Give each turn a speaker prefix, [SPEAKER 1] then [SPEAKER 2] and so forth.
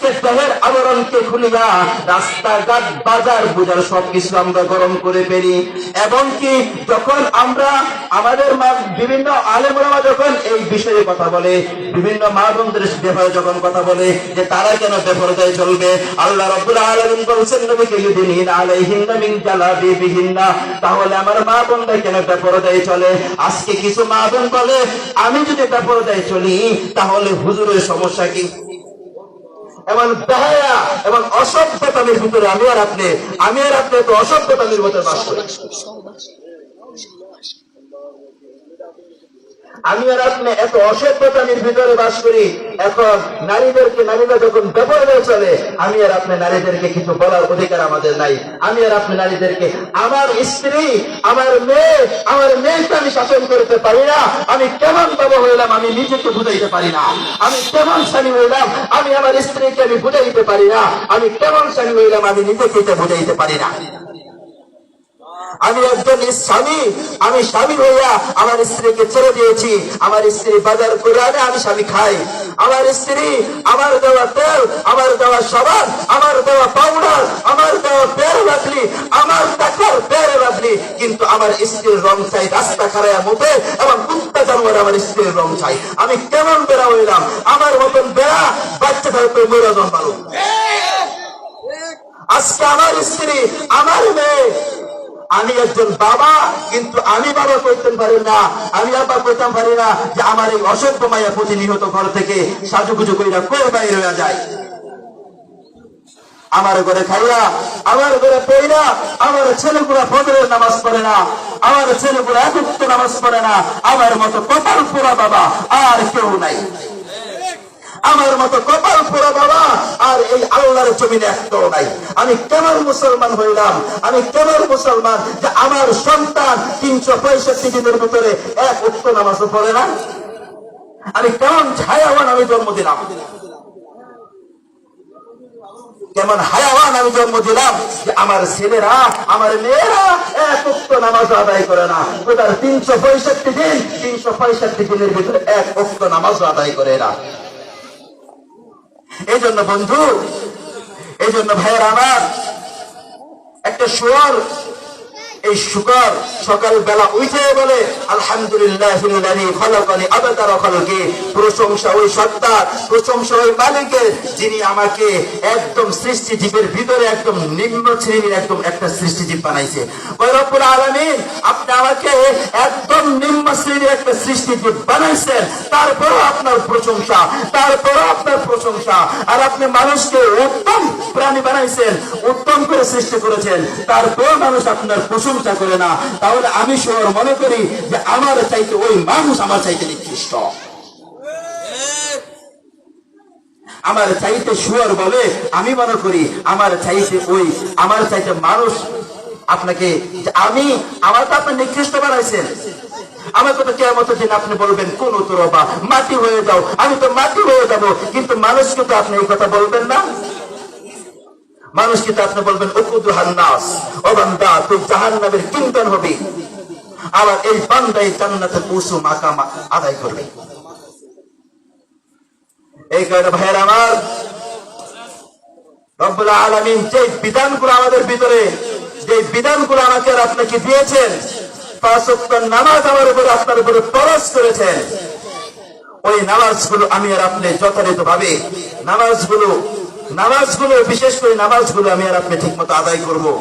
[SPEAKER 1] আজকে দেহের আবরণকে খুলিয়া রাস্তাঘাট বাজার বুজার সবকিছু আমরা গরম করে ফেলি। এবং কি যখন আমরা আমাদের বিভিন্ন আলেমরা যখন এই বিষয়ে কথা বলে, বিভিন্ন মা বোনদের ব্যাপারে যখন কথা বলে যে তারা কেন বেপরদায় চলবে, আল্লাহ রাব্বুল আলামিন বলছেন নবীকে ইউদিনিনা আলাইহিন্না মিন জালাবিবিহিন্না, তাহলে আমার মা বোনরা কেন বেপরদায় চলে? আজকে কিছু মা বোন বলে আমি যদি বেপরদায় চলি তাহলে হুজুরের সমস্যা কি? এমন বেহায়া এবং অসভ্যতামির ভিতরে আমি আর আপনি তো অসভ্যতামির ভিতরে বাস করি। আমি আর আপনি এত অসভ্যতামির ভিতরে বাস করি। এখন নারীরা যখন বেপরদায় চলে, আমি আর আপনি নারীদেরকে কিছু বলার অধিকার আমাদের নাই। আমি আর আপনি নারীদেরকে, আমার স্ত্রী, আমার মেয়েকে আমি শাসন করতে পারি না। আমি কেমন বাবা হইলাম আমি নিজেকে বুঝাইতে পারি না। আমি কেমন স্বামী হইলাম আমি আমার স্ত্রীকে আমি বুঝাইতে পারি না। আমি কেমন স্বামী হইলাম আমি নিজেকে বুঝাইতে পারি না। আমি একজন স্বামী, আমি স্বামী হইয়া আমার স্ত্রীকে ছেড়ে দিয়েছি। আমার স্ত্রী বাজার করে আনে, আমি স্বামী খাই। আমার স্ত্রী আমার দেওয়া তেল, আমার দেওয়া সাবান, আমার দেওয়া পাউডার, আমার দেওয়া পেয়ারে বাদলি, আমার টাকার পেয়ারে বাদলি, কিন্তু আমার স্ত্রীর রং চাই রাস্তা খারায়া মতে এবং কুত্তা জানোয়ার আমার স্ত্রীর রং চাই। আমি কেমন বেড়া হইলাম? আমার মতন বেড়া বাচ্চা থাকতে মেয়েরা জন্মালো। আজকে আমার স্ত্রী, আমার মেয়ে, আমি একজন বাবা, কিন্তু আমি বাবা করতে পারি না, আমি আব্বা করতে পারি না যে আমার এই অসভ্য মায়া প্রতিনিয়ত ঘর থেকে সাজুগুজু কইরা কই বাইরে হয়ে যায়। আমার ঘরে খাইয়া, আমার ঘরে পড়িয়া, আমার ছেলেগুলা ফজরের নামাজ পড়ে না, আমার ছেলেগুলা এক ওয়াক্ত নামাজ পড়ে না। আমার মতো কপাল পোড়া বাবা আর কেউ নাই। আমার মতো কপাল পোড়া বাবা আর এই আল্লাহর জমিনে একটাও নাই। আমি কেমন মুসলমান হইলাম? আমি কেমন মুসলমান যে আমার সন্তান 365 দিনের ভিতরে এক ওয়াক্ত নামাজও পড়ে না? আমি কেমন হায়াওয়ান আমি জন্ম দিলাম? কেমন হায়াওয়ান আমি জন্ম দিলাম যে আমার ছেলেরা, আমার মেয়েরা এক ওয়াক্ত নামাজ আদায় করে না। ওটার 365 দিনের ভিতরে এক ওয়াক্ত নামাজ আদায় করে না। এই জন্য বন্ধু, এই জন্য ভাইয়ের আমার, একটা শুকর, এই শুকর সকাল বেলা উঠে বলে আলহামদুলিল্লাহিল্লাযী খালাকানি আবতারা খালকি, প্রশংসা ওই সত্তার, প্রশংসা ওই মালিকের যিনি আমাকে একদম সৃষ্টিজীবের ভিতরে একদম নিম্ন শ্রেণীর একদম একটা সৃষ্টিজীব বানাইছে। ওই রব্বুল আলামিন আপনি আমাকে একদম নিম্ন শ্রেণীর একটা সৃষ্টিজীব বানাইছেন, তারপরও আপনার প্রশংসা, তারপরও আপনার প্রশংসা। আর আপনি মানুষকে উত্তম প্রাণী বানাইছেন, উত্তম করে সৃষ্টি করেছেন, তারপর মানুষ আপনার প্রশংসা করে না। তাহলে আমি শুকর মনে করি যে আমার চাইতে ওই মানুষ আমার চাইতে নিকৃষ্ট। আমার চাইতে শুকর বলে, আমি মনে করি আমার চাইতে মানুষ আপনাকে, আমার তো আপনি নিকৃষ্ট বানাইছেন। আমাকে তো কিয়ামতের দিন আপনি বলবেন কোন তরবা মাটি হয়ে যাও, আমি তো মাটি হয়ে যাবো, কিন্তু মানুষকে তো আপনি এই কথা বলবেন না। মানুষকে তো আপনি বলবেন উকুদুহান নাস, ও বান্দা তুই জাহান্নামের কিংবদন হবি, আবার এই বান্দাই জান্নাতে পৌঁছু মাকাম আদায় করবে। এই কারণে ভাইয়ের আমার, রব্বুল আলামিন যে বিধানগুলো আমাদের ভিতরে, যে বিধানগুলো আমাকে আর আপনাকে দিয়েছেন, 5 ওয়াক্ত নামাজ আমার উপরে আপনার উপরে ফরজ করেছেন, ওই নামাজগুলো আমি আর আপনি যথাযথভাবে নামাজগুলো বিশেষ করে নামাজগুলো আমি আর আপনি ঠিক মতো আদায় করবো।